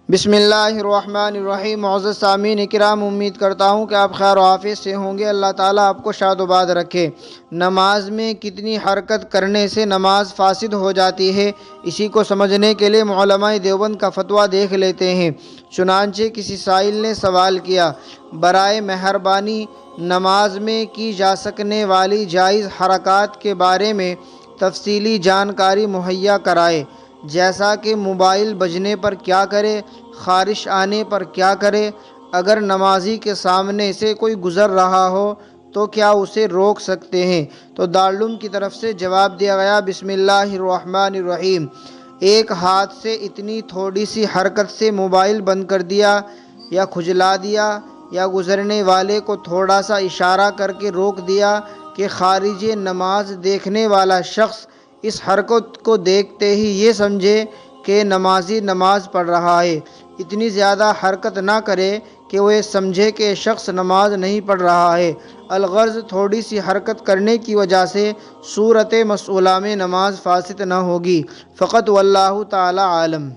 بسم اللہ الرحمن الرحیم۔ معزز سامعین اکرام، امید کرتا ہوں کہ آپ خیر و عافیت سے ہوں گے۔ اللہ تعالیٰ آپ کو شاد و باد رکھے۔ نماز میں کتنی حرکت کرنے سے نماز فاسد ہو جاتی ہے، اسی کو سمجھنے کے لیے علماء دیوبند کا فتویٰ دیکھ لیتے ہیں۔ چنانچہ کسی سائل نے سوال کیا، برائے مہربانی نماز میں کی جا سکنے والی جائز حرکات کے بارے میں تفصیلی جانکاری مہیا کرائے، جیسا کہ موبائل بجنے پر کیا کرے، خارش آنے پر کیا کرے، اگر نمازی کے سامنے سے کوئی گزر رہا ہو تو کیا اسے روک سکتے ہیں؟ تو دارالعلوم کی طرف سے جواب دیا گیا، بسم اللہ الرحمن الرحیم۔ ایک ہاتھ سے اتنی تھوڑی سی حرکت سے موبائل بند کر دیا یا کھجلا دیا یا گزرنے والے کو تھوڑا سا اشارہ کر کے روک دیا کہ خارج نماز دیکھنے والا شخص اس حرکت کو دیکھتے ہی یہ سمجھے کہ نمازی نماز پڑھ رہا ہے۔ اتنی زیادہ حرکت نہ کرے کہ وہ یہ سمجھے کہ شخص نماز نہیں پڑھ رہا ہے۔ الغرض تھوڑی سی حرکت کرنے کی وجہ سے صورت مسئولہ میں نماز فاسد نہ ہوگی۔ فقط واللہ تعالی عالم۔